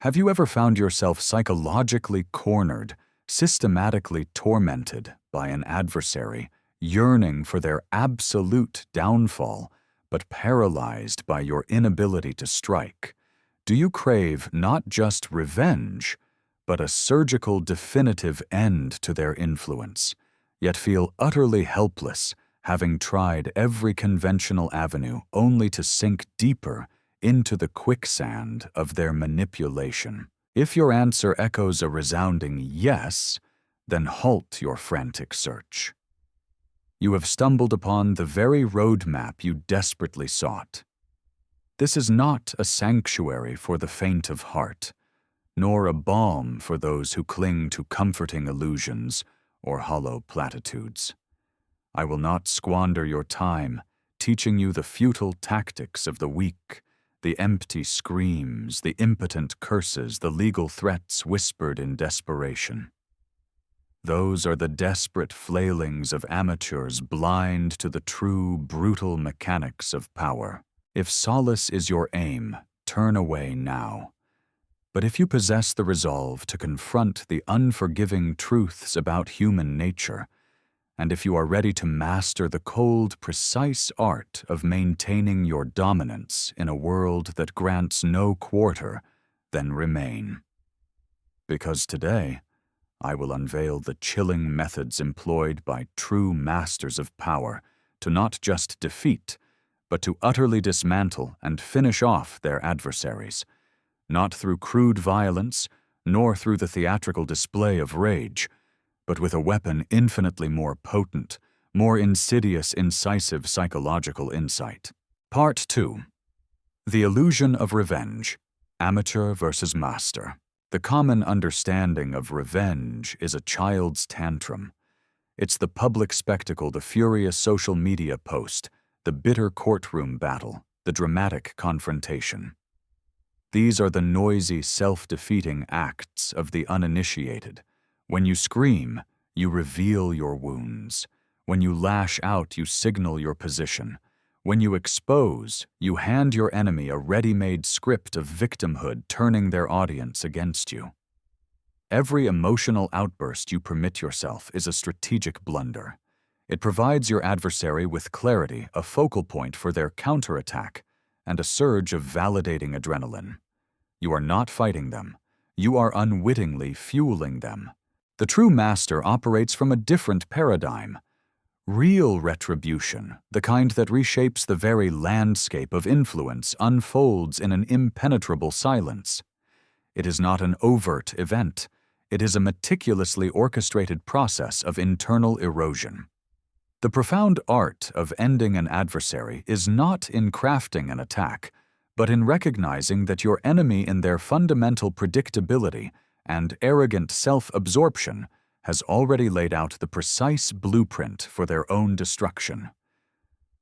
Have you ever found yourself psychologically cornered, systematically tormented by an adversary, yearning for their absolute downfall, but paralyzed by your inability to strike? Do you crave not just revenge, but a surgical definitive end to their influence, yet feel utterly helpless, having tried every conventional avenue only to sink deeper into the quicksand of their manipulation? If your answer echoes a resounding yes, then halt your frantic search. You have stumbled upon the very roadmap you desperately sought. This is not a sanctuary for the faint of heart, nor a balm for those who cling to comforting illusions or hollow platitudes. I will not squander your time teaching you the futile tactics of the weak, the empty screams, the impotent curses, the legal threats whispered in desperation. Those are the desperate flailings of amateurs blind to the true, brutal mechanics of power. If solace is your aim, turn away now. But if you possess the resolve to confront the unforgiving truths about human nature, and if you are ready to master the cold, precise art of maintaining your dominance in a world that grants no quarter, then remain. Because today, I will unveil the chilling methods employed by true masters of power to not just defeat, but to utterly dismantle and finish off their adversaries, not through crude violence, nor through the theatrical display of rage, but with a weapon infinitely more potent, more insidious, incisive psychological insight. Part 2. The Illusion of Revenge, Amateur versus Master. The common understanding of revenge is a child's tantrum. It's the public spectacle, the furious social media post, the bitter courtroom battle, the dramatic confrontation. These are the noisy, self-defeating acts of the uninitiated. When you scream, you reveal your wounds. When you lash out, you signal your position. When you expose, you hand your enemy a ready-made script of victimhood, turning their audience against you. Every emotional outburst you permit yourself is a strategic blunder. It provides your adversary with clarity, a focal point for their counterattack, and a surge of validating adrenaline. You are not fighting them. You are unwittingly fueling them. The true master operates from a different paradigm. Real retribution, the kind that reshapes the very landscape of influence, unfolds in an impenetrable silence. It is not an overt event. It is a meticulously orchestrated process of internal erosion. The profound art of ending an adversary is not in crafting an attack, but in recognizing that your enemy, in their fundamental predictability and arrogant self-absorption, has already laid out the precise blueprint for their own destruction.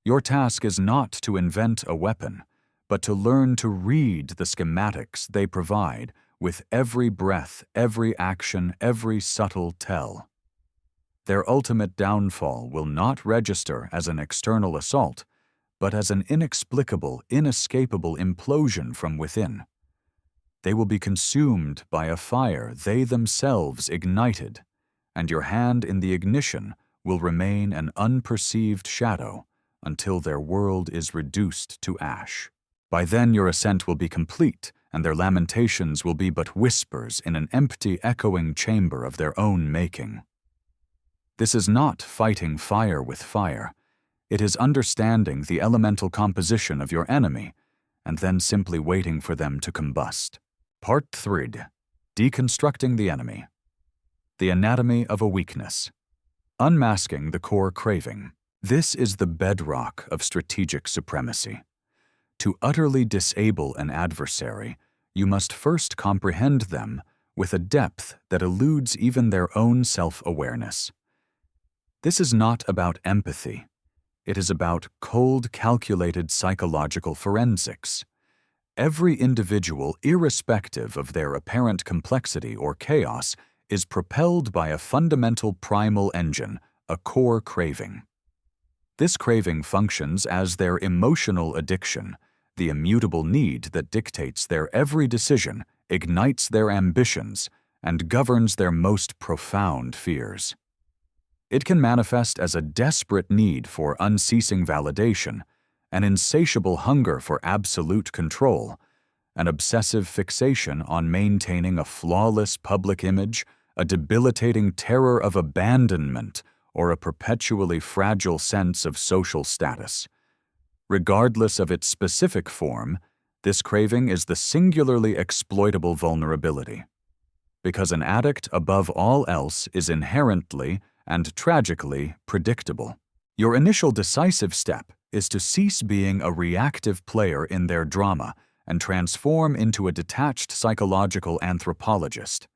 Your task is not to invent a weapon, but to learn to read the schematics they provide with every breath, every action, every subtle tell. Their ultimate downfall will not register as an external assault, but as an inexplicable, inescapable implosion from within. They will be consumed by a fire they themselves ignited, and your hand in the ignition will remain an unperceived shadow until their world is reduced to ash. By then your ascent will be complete, and their lamentations will be but whispers in an empty, echoing chamber of their own making. This is not fighting fire with fire. It is understanding the elemental composition of your enemy, and then simply waiting for them to combust. Part 3. Deconstructing the enemy. The anatomy of a weakness. Unmasking the core craving. This is the bedrock of strategic supremacy. To utterly disable an adversary, you must first comprehend them with a depth that eludes even their own self-awareness. This is not about empathy. It is about cold, calculated psychological forensics. Every individual, irrespective of their apparent complexity or chaos, is propelled by a fundamental primal engine, a core craving. This craving functions as their emotional addiction, the immutable need that dictates their every decision, ignites their ambitions, and governs their most profound fears. It can manifest as a desperate need for unceasing validation, an insatiable hunger for absolute control, an obsessive fixation on maintaining a flawless public image, a debilitating terror of abandonment, or a perpetually fragile sense of social status. Regardless of its specific form, this craving is the singularly exploitable vulnerability. Because an addict, above all else, is inherently and tragically predictable. Your initial decisive step is to cease being a reactive player in their drama and transform into a detached psychological anthropologist.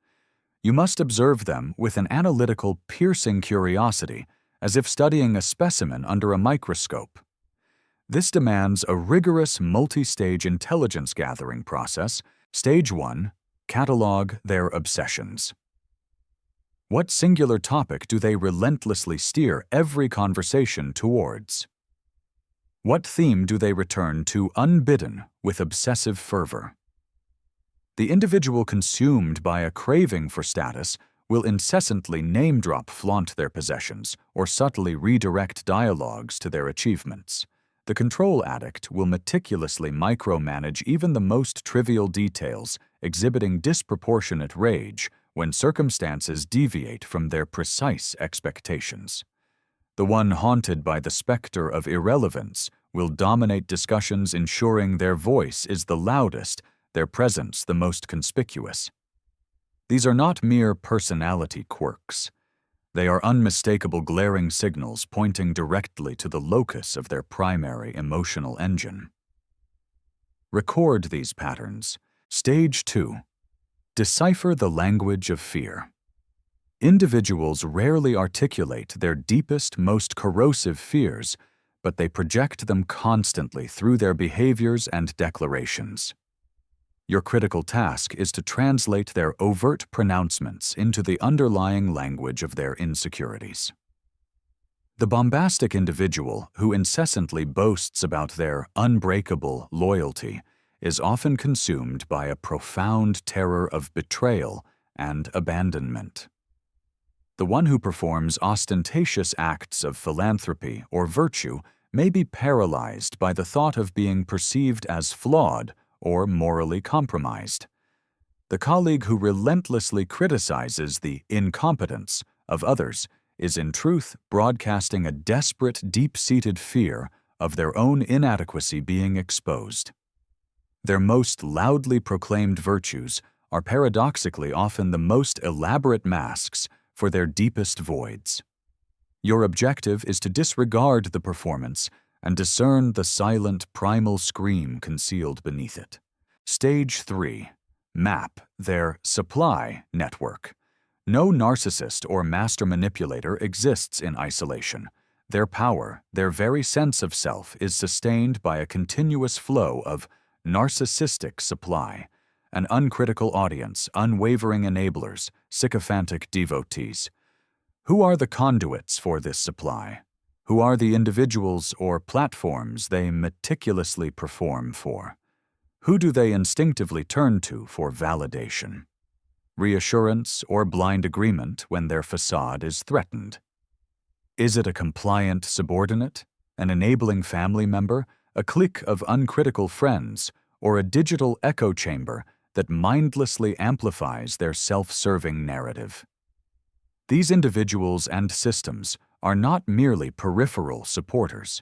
You must observe them with an analytical, piercing curiosity, as if studying a specimen under a microscope. This demands a rigorous multi-stage intelligence gathering process. Stage 1. Catalog their obsessions. What singular topic do they relentlessly steer every conversation towards? What theme do they return to unbidden with obsessive fervor? The individual consumed by a craving for status will incessantly name-drop flaunt their possessions or subtly redirect dialogues to their achievements. The control addict will meticulously micromanage even the most trivial details, exhibiting disproportionate rage when circumstances deviate from their precise expectations. The one haunted by the specter of irrelevance will dominate discussions, ensuring their voice is the loudest, their presence the most conspicuous. These are not mere personality quirks. They are unmistakable glaring signals pointing directly to the locus of their primary emotional engine. Record these patterns. Stage 2. Decipher the language of fear. Individuals rarely articulate their deepest, most corrosive fears, but they project them constantly through their behaviors and declarations. Your critical task is to translate their overt pronouncements into the underlying language of their insecurities. The bombastic individual who incessantly boasts about their unbreakable loyalty is often consumed by a profound terror of betrayal and abandonment. The one who performs ostentatious acts of philanthropy or virtue may be paralyzed by the thought of being perceived as flawed or morally compromised. The colleague who relentlessly criticizes the incompetence of others is in truth broadcasting a desperate, deep-seated fear of their own inadequacy being exposed. Their most loudly proclaimed virtues are paradoxically often the most elaborate masks for their deepest voids. Your objective is to disregard the performance and discern the silent primal scream concealed beneath it. Stage 3. Map their supply network. No narcissist or master manipulator exists in isolation. Their power, their very sense of self, is sustained by a continuous flow of narcissistic supply, an uncritical audience, unwavering enablers, sycophantic devotees. Who are the conduits for this supply? Who are the individuals or platforms they meticulously perform for? Who do they instinctively turn to for validation, reassurance, or blind agreement when their facade is threatened? Is it a compliant subordinate, an enabling family member, a clique of uncritical friends, or a digital echo chamber that mindlessly amplifies their self-serving narrative? These individuals and systems are not merely peripheral supporters.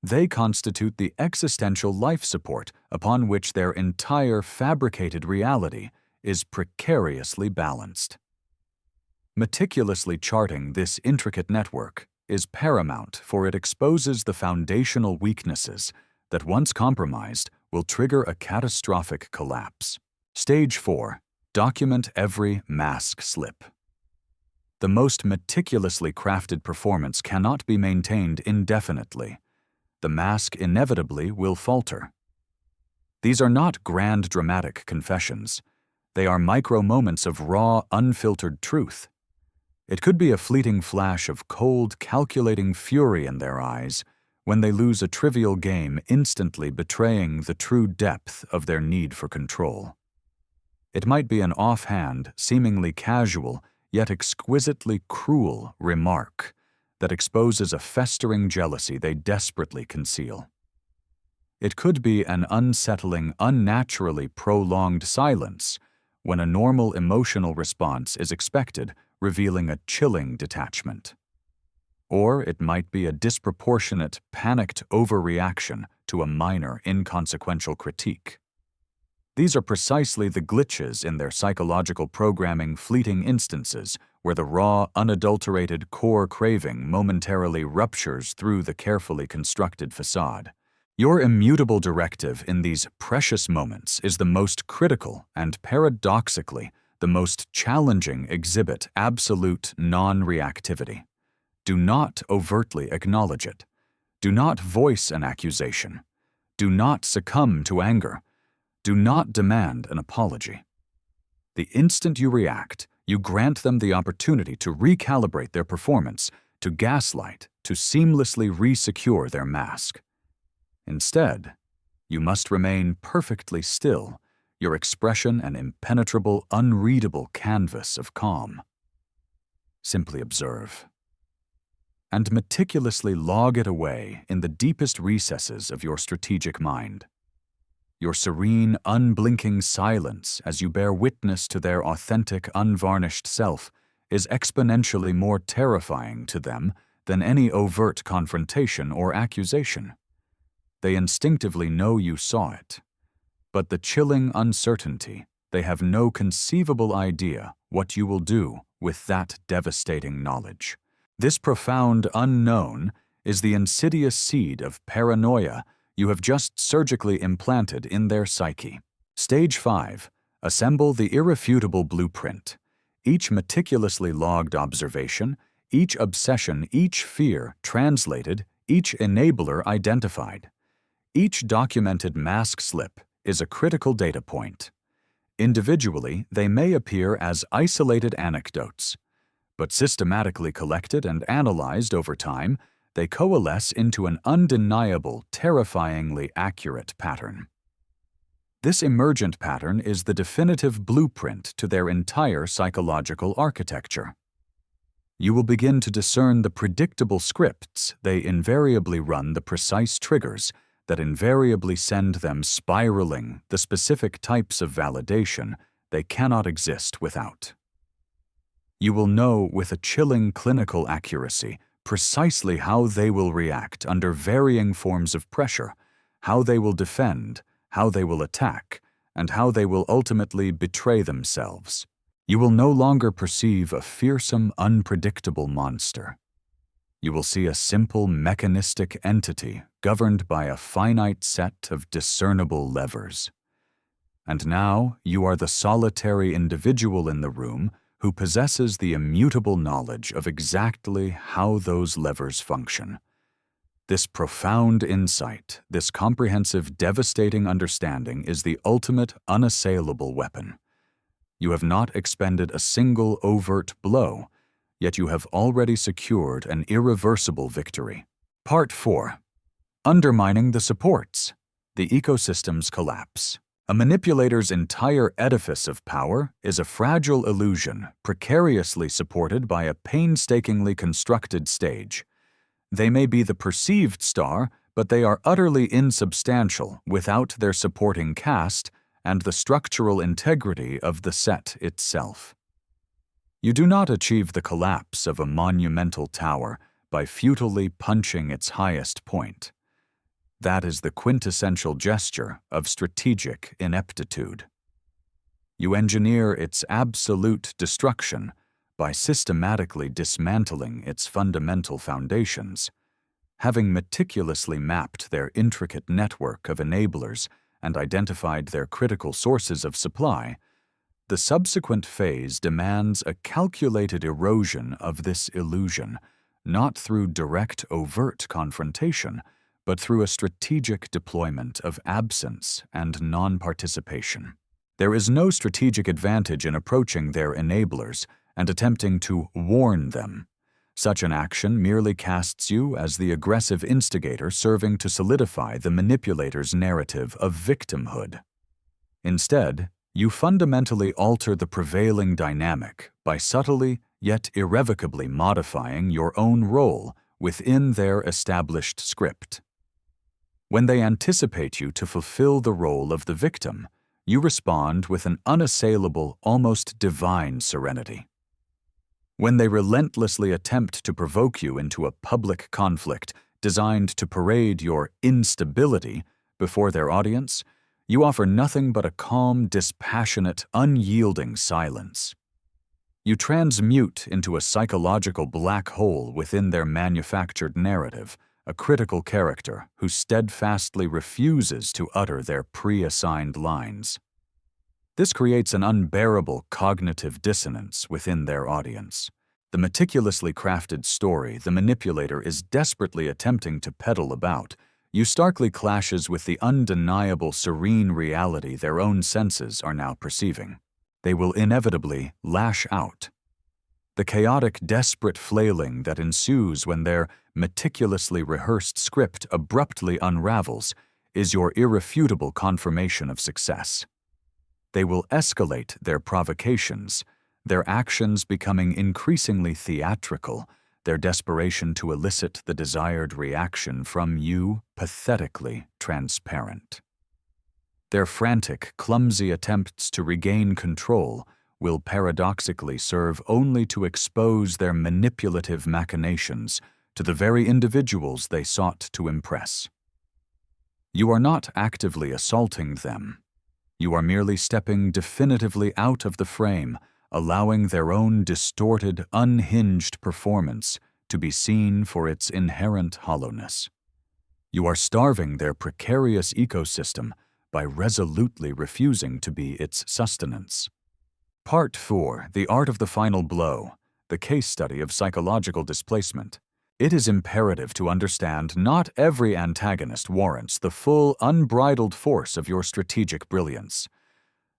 They constitute the existential life support upon which their entire fabricated reality is precariously balanced. Meticulously charting this intricate network is paramount, for it exposes the foundational weaknesses that, once compromised, will trigger a catastrophic collapse. Stage 4. Document every mask slip. The most meticulously crafted performance cannot be maintained indefinitely. The mask inevitably will falter. These are not grand dramatic confessions. They are micro-moments of raw, unfiltered truth. It could be a fleeting flash of cold, calculating fury in their eyes when they lose a trivial game, instantly betraying the true depth of their need for control. It might be an offhand, seemingly casual, yet exquisitely cruel remark that exposes a festering jealousy they desperately conceal. It could be an unsettling, unnaturally prolonged silence when a normal emotional response is expected, revealing a chilling detachment. Or it might be a disproportionate, panicked overreaction to a minor, inconsequential critique. These are precisely the glitches in their psychological programming fleeting instances where the raw, unadulterated core craving momentarily ruptures through the carefully constructed facade. Your immutable directive in these precious moments is the most critical and, paradoxically, the most challenging exhibit absolute non-reactivity. Do not overtly acknowledge it. Do not voice an accusation. Do not succumb to anger. Do not demand an apology. The instant you react, you grant them the opportunity to recalibrate their performance, to gaslight, to seamlessly resecure their mask. Instead, you must remain perfectly still, your expression an impenetrable, unreadable canvas of calm. Simply observe, and meticulously log it away in the deepest recesses of your strategic mind. Your serene, unblinking silence as you bear witness to their authentic, unvarnished self is exponentially more terrifying to them than any overt confrontation or accusation. They instinctively know you saw it, but the chilling uncertainty, they have no conceivable idea what you will do with that devastating knowledge. This profound unknown is the insidious seed of paranoia you have just surgically implanted in their psyche. Stage 5. Assemble the irrefutable blueprint. Each meticulously logged observation, each obsession, each fear translated, each enabler identified. Each documented mask slip is a critical data point. Individually, they may appear as isolated anecdotes, but systematically collected and analyzed over time, they coalesce into an undeniable, terrifyingly accurate pattern. This emergent pattern is the definitive blueprint to their entire psychological architecture. You will begin to discern the predictable scripts they invariably run, the precise triggers that invariably send them spiraling, the specific types of validation they cannot exist without. You will know with a chilling clinical accuracy precisely how they will react under varying forms of pressure, how they will defend, how they will attack, and how they will ultimately betray themselves. You will no longer perceive a fearsome, unpredictable monster. You will see a simple mechanistic entity governed by a finite set of discernible levers. And now you are the solitary individual in the room who possesses the immutable knowledge of exactly how those levers function. This profound insight, this comprehensive, devastating understanding is the ultimate unassailable weapon. You have not expended a single overt blow, yet you have already secured an irreversible victory. Part 4. Undermining the supports. The ecosystem's collapse. A manipulator's entire edifice of power is a fragile illusion precariously supported by a painstakingly constructed stage. They may be the perceived star, but they are utterly insubstantial without their supporting cast and the structural integrity of the set itself. You do not achieve the collapse of a monumental tower by futilely punching its highest point. That is the quintessential gesture of strategic ineptitude. You engineer its absolute destruction by systematically dismantling its fundamental foundations. Having meticulously mapped their intricate network of enablers and identified their critical sources of supply, the subsequent phase demands a calculated erosion of this illusion, not through direct overt confrontation, but through a strategic deployment of absence and non-participation. There is no strategic advantage in approaching their enablers and attempting to warn them. Such an action merely casts you as the aggressive instigator serving to solidify the manipulator's narrative of victimhood. Instead, You fundamentally alter the prevailing dynamic by subtly yet irrevocably modifying your own role within their established script. When they anticipate you to fulfill the role of the victim, you respond with an unassailable, almost divine serenity. When they relentlessly attempt to provoke you into a public conflict designed to parade your instability before their audience, you offer nothing but a calm, dispassionate, unyielding silence. You transmute into a psychological black hole within their manufactured narrative, a critical character who steadfastly refuses to utter their pre-assigned lines. This creates an unbearable cognitive dissonance within their audience. The meticulously crafted story the manipulator is desperately attempting to peddle about you starkly clashes with the undeniable serene reality their own senses are now perceiving. They will inevitably lash out. The chaotic, desperate flailing that ensues when their meticulously rehearsed script abruptly unravels is your irrefutable confirmation of success. They will escalate their provocations, their actions becoming increasingly theatrical, their desperation to elicit the desired reaction from you pathetically transparent. Their frantic, clumsy attempts to regain control will paradoxically serve only to expose their manipulative machinations to the very individuals they sought to impress. You are not actively assaulting them. You are merely stepping definitively out of the frame, allowing their own distorted, unhinged performance to be seen for its inherent hollowness. You are starving their precarious ecosystem by resolutely refusing to be its sustenance. Part 4. The Art of the Final Blow, the case study of psychological displacement. It is imperative to understand not every antagonist warrants the full, unbridled force of your strategic brilliance.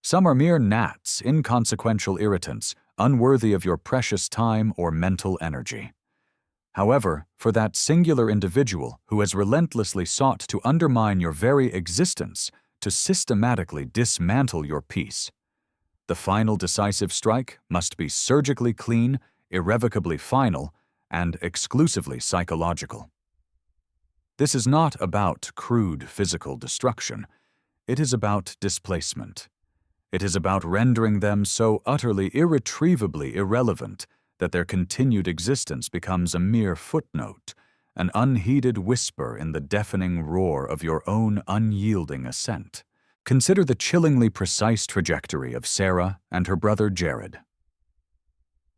Some are mere gnats, inconsequential irritants, unworthy of your precious time or mental energy. However, for that singular individual who has relentlessly sought to undermine your very existence, to systematically dismantle your peace, the final decisive strike must be surgically clean, irrevocably final, and exclusively psychological. This is not about crude physical destruction. It is about displacement. It is about rendering them so utterly irretrievably irrelevant that their continued existence becomes a mere footnote, an unheeded whisper in the deafening roar of your own unyielding assent. Consider the chillingly precise trajectory of Sarah and her brother Jared.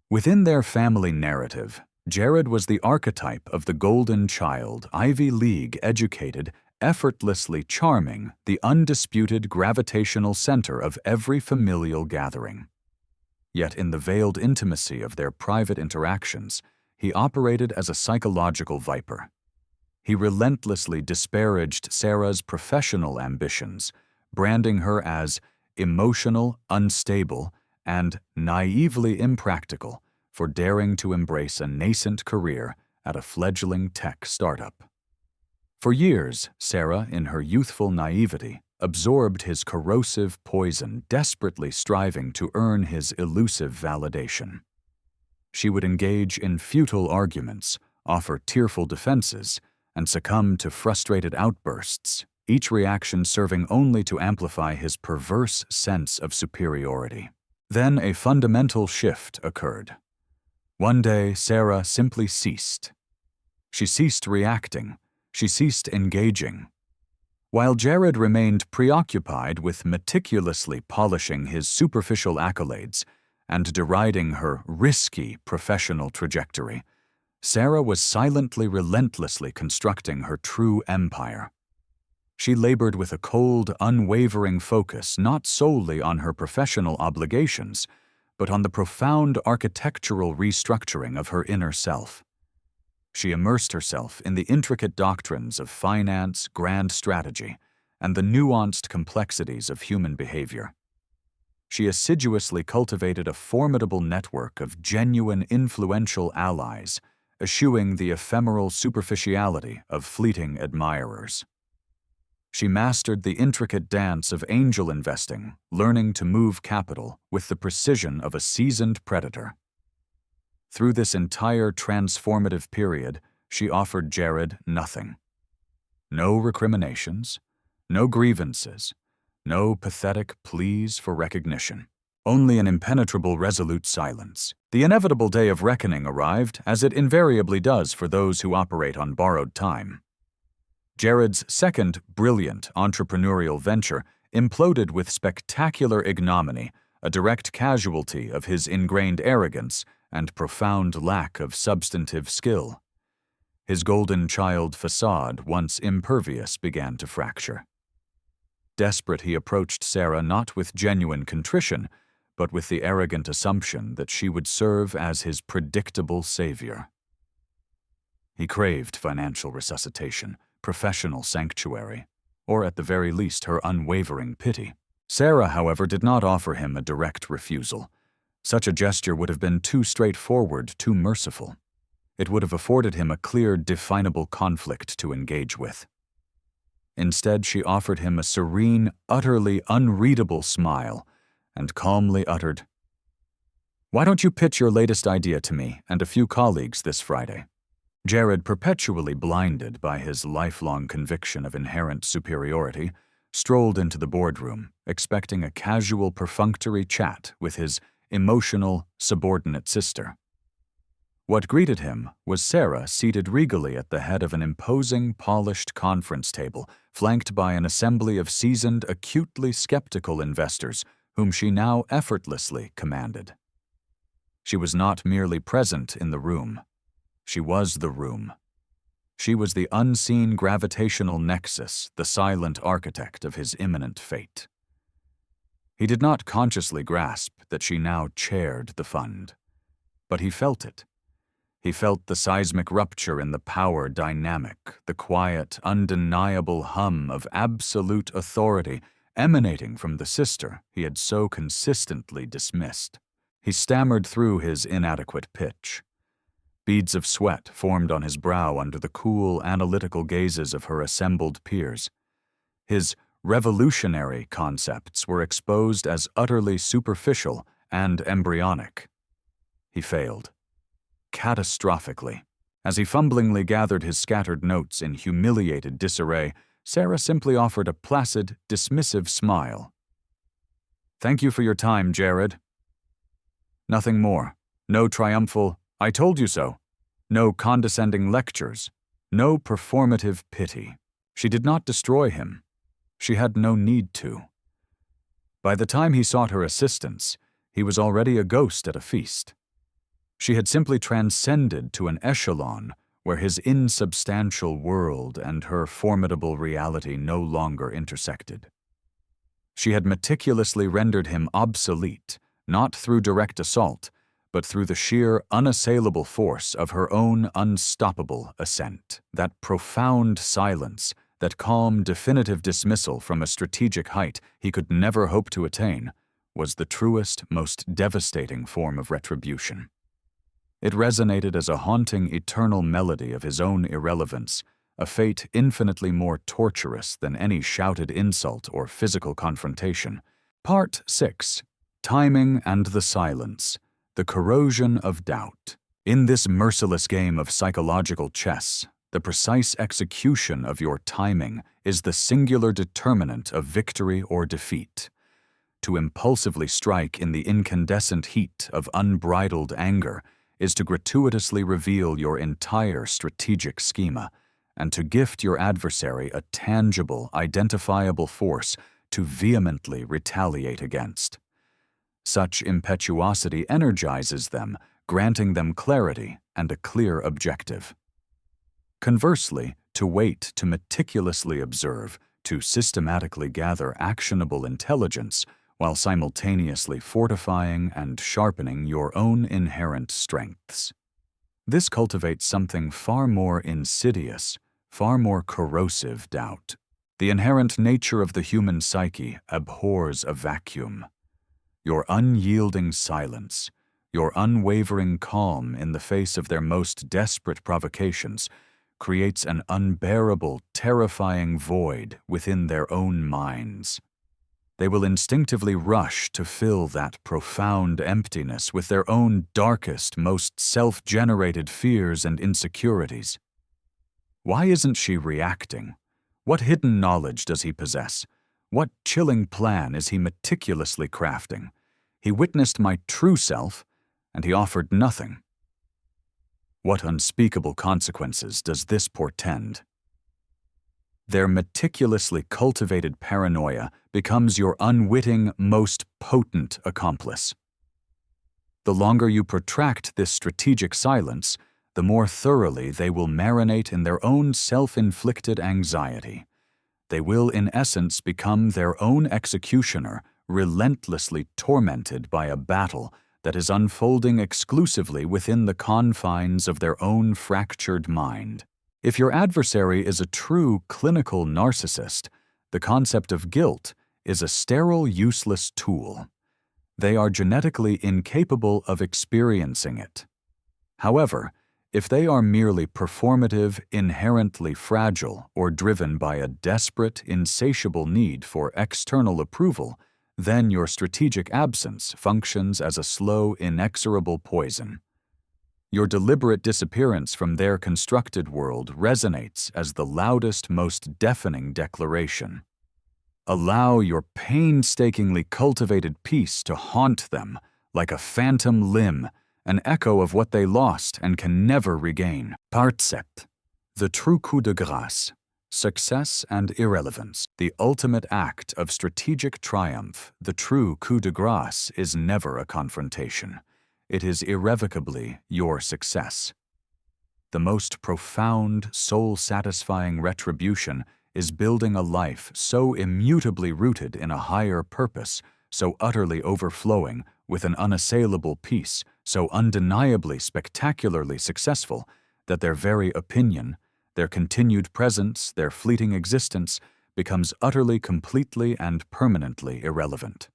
Within their family narrative, Jared was the archetype of the golden child, Ivy League-educated, effortlessly charming, the undisputed gravitational center of every familial gathering. Yet in the veiled intimacy of their private interactions, he operated as a psychological viper. He relentlessly disparaged Sarah's professional ambitions, branding her as emotional, unstable, and naively impractical for daring to embrace a nascent career at a fledgling tech startup. For years, Sarah, in her youthful naivety, absorbed his corrosive poison, desperately striving to earn his elusive validation. She would engage in futile arguments, offer tearful defenses, and succumb to frustrated outbursts, each reaction serving only to amplify his perverse sense of superiority. Then a fundamental shift occurred. One day, Sarah simply ceased. She ceased reacting. She ceased engaging. While Jared remained preoccupied with meticulously polishing his superficial accolades and deriding her risky professional trajectory, Sarah was silently, relentlessly constructing her true empire. She labored with a cold, unwavering focus not solely on her professional obligations, but on the profound architectural restructuring of her inner self. She immersed herself in the intricate doctrines of finance, grand strategy, and the nuanced complexities of human behavior. She assiduously cultivated a formidable network of genuine influential allies, eschewing the ephemeral superficiality of fleeting admirers. She mastered the intricate dance of angel investing, learning to move capital with the precision of a seasoned predator. Through this entire transformative period, she offered Jared nothing. No recriminations, no grievances, no pathetic pleas for recognition. Only an impenetrable, resolute silence. The inevitable day of reckoning arrived, as it invariably does for those who operate on borrowed time. Jared's second brilliant entrepreneurial venture imploded with spectacular ignominy, a direct casualty of his ingrained arrogance and profound lack of substantive skill. His golden child facade, once impervious, began to fracture. Desperate, he approached Sarah not with genuine contrition, but with the arrogant assumption that she would serve as his predictable savior. He craved financial resuscitation, professional sanctuary, or at the very least her unwavering pity. Sarah, however, did not offer him a direct refusal. Such a gesture would have been too straightforward, too merciful. It would have afforded him a clear, definable conflict to engage with. Instead, she offered him a serene, utterly unreadable smile, and calmly uttered, "Why don't you pitch your latest idea to me and a few colleagues this Friday?" Jared, perpetually blinded by his lifelong conviction of inherent superiority, strolled into the boardroom, expecting a casual, perfunctory chat with his emotional, subordinate sister. What greeted him was Sarah seated regally at the head of an imposing, polished conference table, flanked by an assembly of seasoned, acutely skeptical investors whom she now effortlessly commanded. She was not merely present in the room. She was the room. She was the unseen gravitational nexus, the silent architect of his imminent fate. He did not consciously grasp that she now chaired the fund, but he felt it. He felt the seismic rupture in the power dynamic, the quiet, undeniable hum of absolute authority emanating from the sister he had so consistently dismissed. He stammered through his inadequate pitch. Beads of sweat formed on his brow under the cool, analytical gazes of her assembled peers. His revolutionary concepts were exposed as utterly superficial and embryonic. He failed. Catastrophically. As he fumblingly gathered his scattered notes in humiliated disarray, Sarah simply offered a placid, dismissive smile. "Thank you for your time, Jared." Nothing more. No triumphal, "I told you so." No condescending lectures. No performative pity. She did not destroy him. She had no need to. By the time he sought her assistance, he was already a ghost at a feast. She had simply transcended to an echelon where his insubstantial world and her formidable reality no longer intersected. She had meticulously rendered him obsolete, not through direct assault, but through the sheer, unassailable force of her own unstoppable ascent. That profound silence, that calm, definitive dismissal from a strategic height he could never hope to attain, was the truest, most devastating form of retribution. It resonated as a haunting, eternal melody of his own irrelevance, a fate infinitely more torturous than any shouted insult or physical confrontation. Part 6. Timing and the Silence. The Corrosion of Doubt. In this merciless game of psychological chess, the precise execution of your timing is the singular determinant of victory or defeat. To impulsively strike in the incandescent heat of unbridled anger is to gratuitously reveal your entire strategic schema, and to gift your adversary a tangible, identifiable force to vehemently retaliate against. Such impetuosity energizes them, granting them clarity and a clear objective. Conversely, to wait, to meticulously observe, to systematically gather actionable intelligence, while simultaneously fortifying and sharpening your own inherent strengths. This cultivates something far more insidious, far more corrosive doubt. The inherent nature of the human psyche abhors a vacuum. Your unyielding silence, your unwavering calm in the face of their most desperate provocations, creates an unbearable, terrifying void within their own minds. They will instinctively rush to fill that profound emptiness with their own darkest, most self-generated fears and insecurities. Why isn't she reacting? What hidden knowledge does he possess? What chilling plan is he meticulously crafting? He witnessed my true self, and he offered nothing. What unspeakable consequences does this portend? Their meticulously cultivated paranoia becomes your unwitting, most potent accomplice. The longer you protract this strategic silence, the more thoroughly they will marinate in their own self-inflicted anxiety. They will, in essence, become their own executioner, relentlessly tormented by a battle that is unfolding exclusively within the confines of their own fractured mind. If your adversary is a true clinical narcissist, the concept of guilt is a sterile, useless tool. They are genetically incapable of experiencing it. However, if they are merely performative, inherently fragile, or driven by a desperate, insatiable need for external approval, then your strategic absence functions as a slow, inexorable poison. Your deliberate disappearance from their constructed world resonates as the loudest, most deafening declaration. Allow your painstakingly cultivated peace to haunt them like a phantom limb, an echo of what they lost and can never regain. Part 7. The true coup de grâce. Success and irrelevance. The ultimate act of strategic triumph, the true coup de grâce, is never a confrontation. It is irrevocably your success. The most profound, soul-satisfying retribution is building a life so immutably rooted in a higher purpose, so utterly overflowing with an unassailable peace, so undeniably spectacularly successful that their very opinion, their continued presence, their fleeting existence becomes utterly, completely, and permanently irrelevant.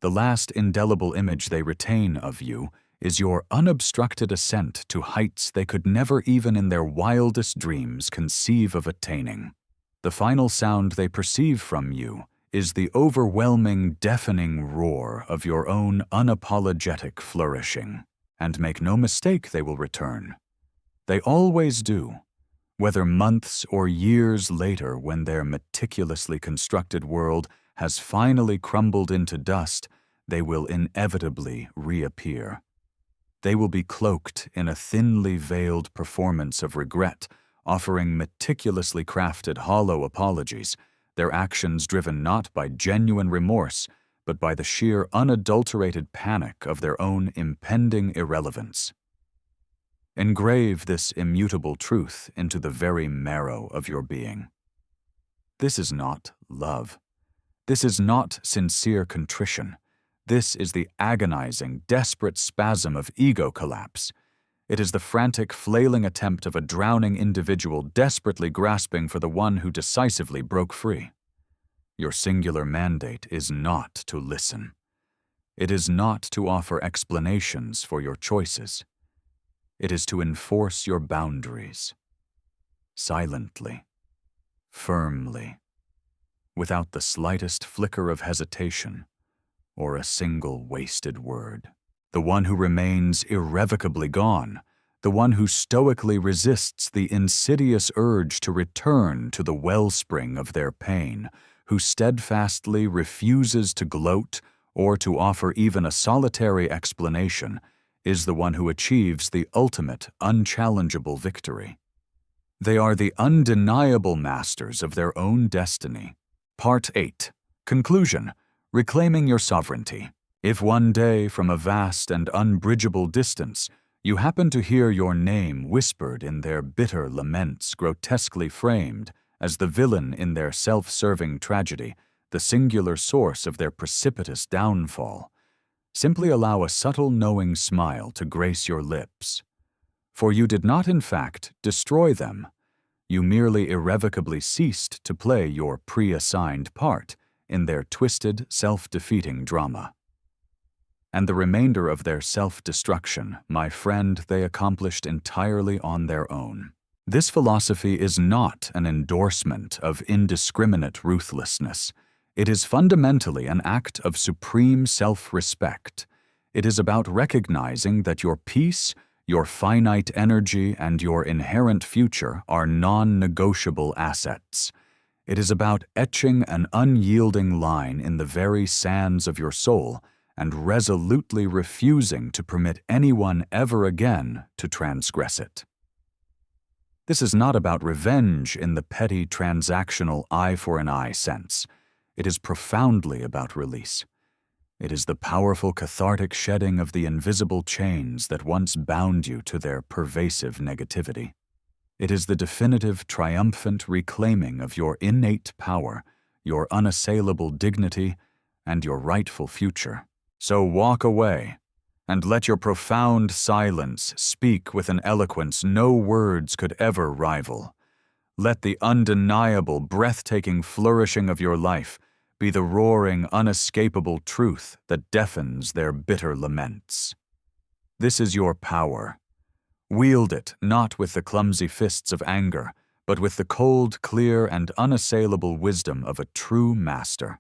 The last indelible image they retain of you is your unobstructed ascent to heights they could never even in their wildest dreams conceive of attaining. The final sound they perceive from you is the overwhelming, deafening roar of your own unapologetic flourishing. And make no mistake, they will return. They always do. Whether months or years later, when their meticulously constructed world has finally crumbled into dust, they will inevitably reappear. They will be cloaked in a thinly veiled performance of regret, offering meticulously crafted hollow apologies, their actions driven not by genuine remorse, but by the sheer unadulterated panic of their own impending irrelevance. Engrave this immutable truth into the very marrow of your being. This is not love. This is not sincere contrition. This is the agonizing, desperate spasm of ego collapse. It is the frantic, flailing attempt of a drowning individual desperately grasping for the one who decisively broke free. Your singular mandate is not to listen. It is not to offer explanations for your choices. It is to enforce your boundaries. Silently, firmly, without the slightest flicker of hesitation or a single wasted word. The one who remains irrevocably gone, the one who stoically resists the insidious urge to return to the wellspring of their pain, who steadfastly refuses to gloat or to offer even a solitary explanation, is the one who achieves the ultimate, unchallengeable victory. They are the undeniable masters of their own destiny. Part 8. Conclusion. Reclaiming your sovereignty. If one day, from a vast and unbridgeable distance, you happen to hear your name whispered in their bitter laments, grotesquely framed as the villain in their self-serving tragedy, the singular source of their precipitous downfall, simply allow a subtle knowing smile to grace your lips. For you did not, in fact, destroy them. You merely irrevocably ceased to play your pre-assigned part in their twisted, self-defeating drama. And the remainder of their self-destruction, my friend, they accomplished entirely on their own. This philosophy is not an endorsement of indiscriminate ruthlessness. It is fundamentally an act of supreme self-respect. It is about recognizing that your peace, your finite energy, and your inherent future are non-negotiable assets. It is about etching an unyielding line in the very sands of your soul and resolutely refusing to permit anyone ever again to transgress it. This is not about revenge in the petty transactional eye for an eye sense. It is profoundly about release. It is the powerful cathartic shedding of the invisible chains that once bound you to their pervasive negativity. It is the definitive, triumphant reclaiming of your innate power, your unassailable dignity, and your rightful future. So walk away, and let your profound silence speak with an eloquence no words could ever rival. Let the undeniable, breathtaking flourishing of your life be the roaring, unescapable truth that deafens their bitter laments. This is your power. Wield it not with the clumsy fists of anger, but with the cold, clear, and unassailable wisdom of a true master.